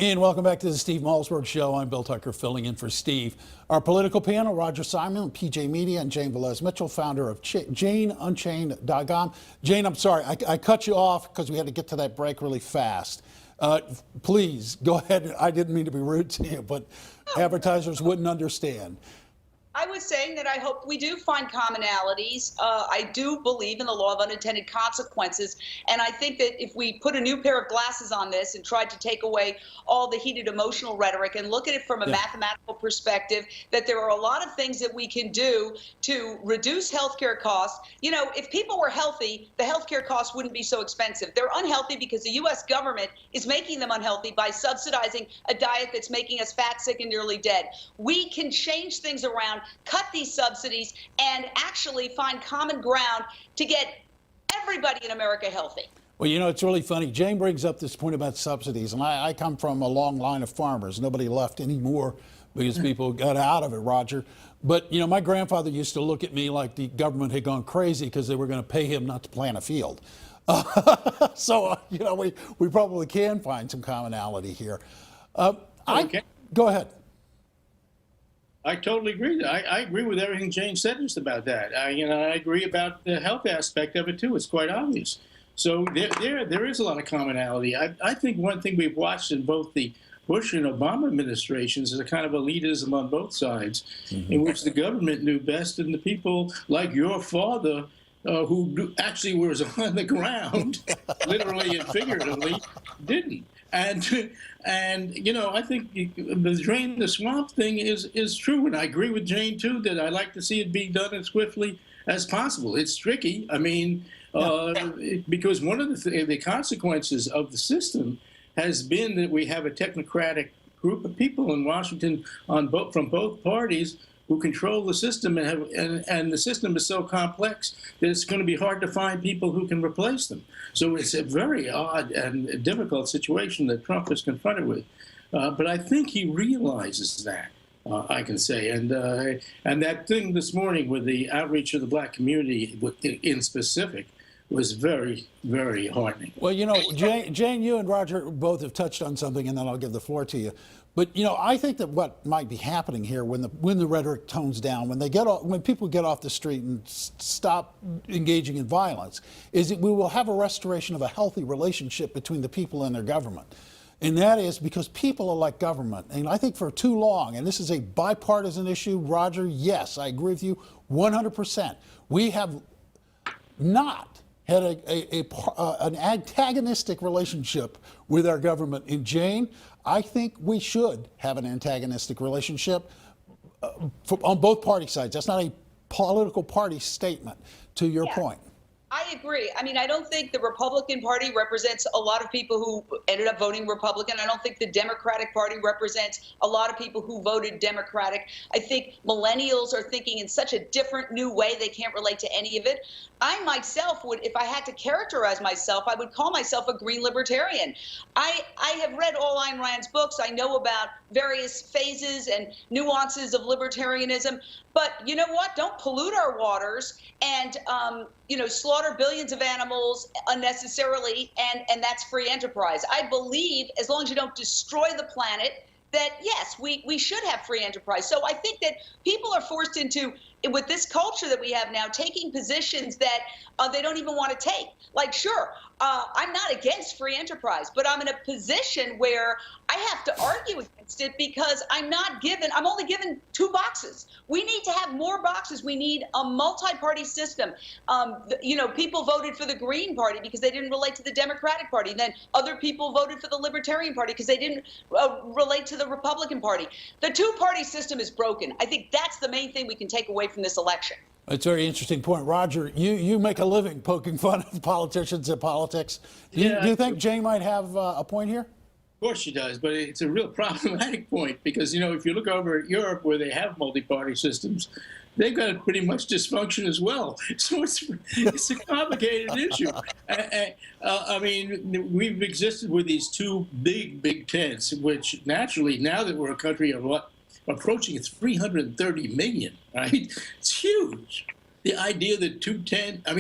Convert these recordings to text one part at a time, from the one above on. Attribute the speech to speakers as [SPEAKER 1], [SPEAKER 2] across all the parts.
[SPEAKER 1] And welcome back to the Steve Malzberg Show. I'm Bill Tucker, filling in for Steve. Our political panel, Roger Simon, PJ Media, and Jane Velez-Mitchell, founder of JaneUnchained.com. Jane, I'm sorry, I cut you off because we had to get to that break really fast. Please, go ahead. I didn't mean to be rude to you, but advertisers wouldn't understand.
[SPEAKER 2] I was saying that I hope we do find commonalities. I do believe in the law of unintended consequences. And I think that if we put a new pair of glasses on this and tried to take away all the heated emotional rhetoric and look at it from a mathematical perspective, that there are a lot of things that we can do to reduce healthcare costs. You know, if people were healthy, the healthcare costs wouldn't be so expensive. They're unhealthy because the U.S. government is making them unhealthy by subsidizing a diet that's making us fat, sick, and nearly dead. We can change things around, cut these subsidies, and actually find common ground to get everybody in America healthy.
[SPEAKER 1] Well, you know, it's really funny. Jane brings up this point about subsidies, and I come from a long line of farmers. Nobody left anymore because people got out of it, Roger. But, you know, my grandfather used to look at me like the government had gone crazy because they were going to pay him not to plant a field. So, you know, we probably can find some commonality here. Go ahead.
[SPEAKER 3] I totally agree. I agree with everything Jane said just about that. I agree about the health aspect of it too. It's quite obvious. So there is a lot of commonality. I think one thing we've watched in both the Bush and Obama administrations is a kind of elitism on both sides, in which the government knew best, and the people like your father, who actually was on the ground, literally and figuratively, didn't. And you know, I think the drain the swamp thing is true, and I agree with Jane too that I like to see it be done as swiftly as possible. It's tricky. I mean, because one of the consequences of the system has been that we have a technocratic group of people in Washington from both parties who control the system, and the system is so complex that it's going to be hard to find people who can replace them. So it's a very odd and difficult situation that Trump is confronted with. But I think he realizes that, I can say. And that thing this morning with the outreach of the black community in specific was very, very heartening.
[SPEAKER 1] Well, you know, Jane, you and Roger both have touched on something, and then I'll give the floor to you. But you know, I think that what might be happening here when the rhetoric tones down, when people get off the street and stop engaging in violence, is that we will have a restoration of a healthy relationship between the people and their government. And that is because people are like government. And I think for too long, and this is a bipartisan issue, Roger, yes, I agree with you 100%. We have not had an antagonistic relationship with our government. And Jane, I think we should have an antagonistic relationship on both party sides. That's not a political party statement, to your point.
[SPEAKER 2] I agree. I mean, I don't think the Republican Party represents a lot of people who ended up voting Republican. I don't think the Democratic Party represents a lot of people who voted Democratic. I think millennials are thinking in such a different new way, they can't relate to any of it. I myself would, if I had to characterize myself, I would call myself a green libertarian. I have read all Ayn Rand's books. I know about various phases and nuances of libertarianism. But you know what? Don't pollute our waters and you know, slaughter billions of animals unnecessarily, and that's free enterprise. I believe as long as you don't destroy the planet, that yes, we should have free enterprise. So I think that people are forced into, with this culture that we have now, taking positions that they don't even want to take. Like, sure, I'm not against free enterprise, but I'm in a position where I have to argue against it because I'm only given 2 boxes. We need to have more boxes. We need a multi-party system. You know, people voted for the Green Party because they didn't relate to the Democratic Party. Then other people voted for the Libertarian Party because they didn't relate to the Republican Party. The 2-party system is broken. I think that's the main thing we can take away from this election.
[SPEAKER 1] That's a very interesting point. Roger, you make a living poking fun of politicians and politics. Do you think Jane might have a point here?
[SPEAKER 3] Of course she does, but it's a real problematic point because, you know, if you look over at Europe where they have multi-party systems, they've got pretty much dysfunction as well. So it's a complicated issue. I mean, we've existed with these 2 big tents, which naturally, now that we're a country of approaching 330 million, right? It's huge. the idea that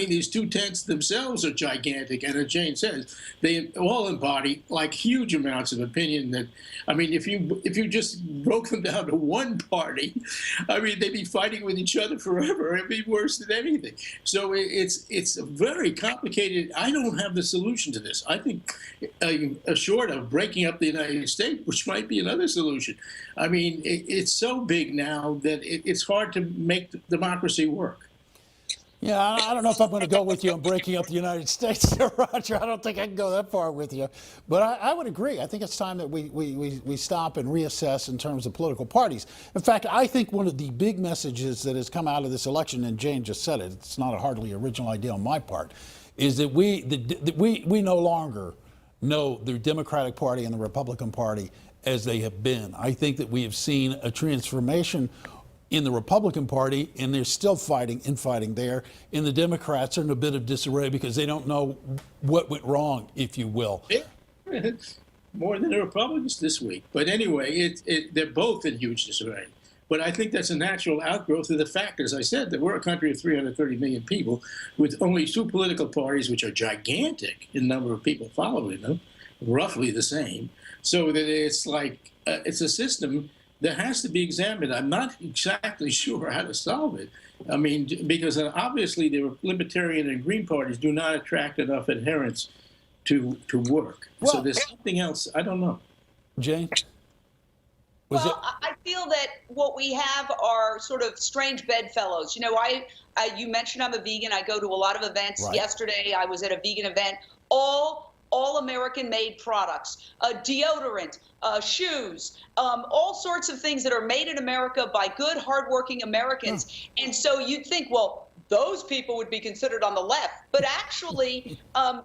[SPEAKER 3] these two tents themselves are gigantic, and as Jane says, they all embody like huge amounts of opinion. That, I mean, if you just broke them down to one party, I mean, they'd be fighting with each other forever. It'd be worse than anything. So it's very complicated. I don't have the solution to this. I think short of breaking up the United States, which might be another solution. I mean, it's so big now that it's hard to make democracy work.
[SPEAKER 1] Yeah, I don't know if I'm going to go with you on breaking up the United States there, Roger. I don't think I can go that far with you. But I would agree. I think it's time that we stop and reassess in terms of political parties. In fact, I think one of the big messages that has come out of this election, and Jane just said it, it's not a hardly original idea on my part, is that we no longer know the Democratic Party and the Republican Party as they have been. I think that we have seen a transformation in the Republican Party, and they're still infighting there. And the Democrats are in a bit of disarray because they don't know what went wrong, if you will.
[SPEAKER 3] More than the Republicans this week. But anyway, they're both in huge disarray. But I think that's a natural outgrowth of the fact, as I said, that we're a country of 330 million people with only two political parties, which are gigantic in number of people following them, roughly the same. So that it's like, it's a system that has to be examined. I'm not exactly sure how to solve it. I mean, because obviously the Libertarian and Green parties do not attract enough adherents to work.
[SPEAKER 1] Well,
[SPEAKER 3] so there's something else. I don't know.
[SPEAKER 1] Jane?
[SPEAKER 2] I feel that what we have are sort of strange bedfellows. You know, you mentioned I'm a vegan. I go to a lot of events.
[SPEAKER 1] Right.
[SPEAKER 2] Yesterday, I was at a vegan event. All American-made products, deodorant, shoes, all sorts of things that are made in America by good, hardworking Americans. And so you'd think, well, those people would be considered on the left. But actually,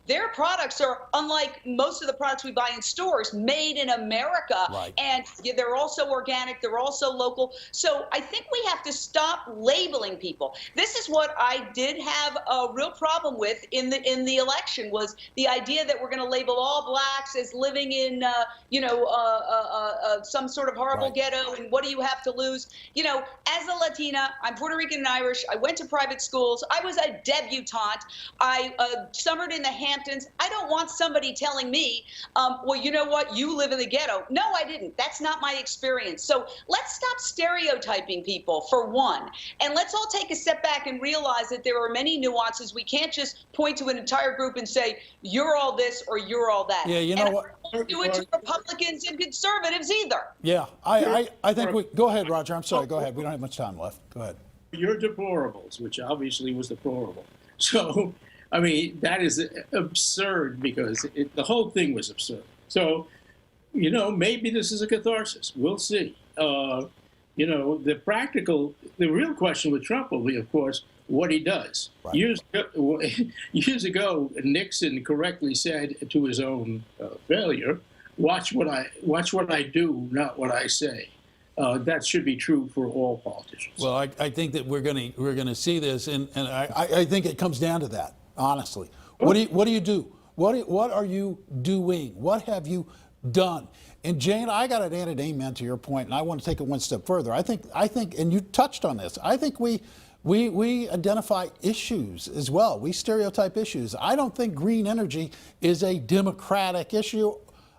[SPEAKER 2] their products are, unlike most of the products we buy in stores, made in America.
[SPEAKER 1] Right.
[SPEAKER 2] And they're also organic. They're also local. So I think we have to stop labeling people. This is what I did have a real problem with in the election, was the idea that we're going to label all blacks as living in, some sort of horrible
[SPEAKER 1] Right.
[SPEAKER 2] ghetto. And what do you have to lose? You know, as a Latina, I'm Puerto Rican and Irish. I went to private schools. I was a debutante. I summered in the Hamptons. I don't want somebody telling me, well, you know what, you live in the ghetto. No, I didn't. That's not my experience. So let's stop stereotyping people, for one. And let's all take a step back and realize that there are many nuances. We can't just point to an entire group and say, you're all this or you're all that.
[SPEAKER 1] Yeah, you know what?
[SPEAKER 2] I don't do it to Republicans and conservatives either.
[SPEAKER 1] Yeah, I think go ahead, Roger. I'm sorry. Go ahead. We don't have much time left. Go ahead.
[SPEAKER 3] Your deplorables, which obviously was deplorable. So, I mean, that is absurd because the whole thing was absurd. So, you know, maybe this is a catharsis. We'll see. You know, the real question with Trump will be, of course, what he does.
[SPEAKER 1] Right.
[SPEAKER 3] Years ago, Nixon correctly said to his own failure, "Watch what I do, not what I say." That should be true for all politicians.
[SPEAKER 1] Well, I think that we're gonna see this, and I think it comes down to that. Honestly, what do you do? What are you doing? What have you done? And Jane, I got an added amen to your point, and I want to take it one step further. I think, and you touched on this. I think we identify issues as well. We stereotype issues. I don't think green energy is a Democratic issue.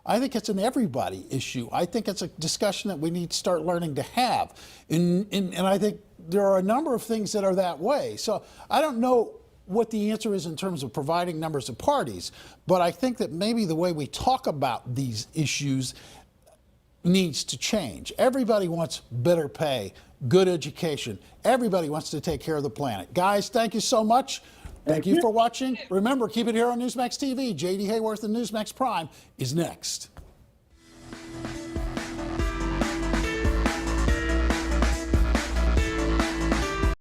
[SPEAKER 1] I think it's an everybody issue. I think it's a discussion that we need to start learning to have. And I think there are a number of things that are that way. So I don't know what the answer is in terms of providing numbers of parties, but I think that maybe the way we talk about these issues needs to change. Everybody wants better pay, good education. Everybody wants to take care of the planet. Guys, thank you so much. Thank you for watching. Remember, keep it here on Newsmax TV. J.D. Hayworth and Newsmax Prime is next.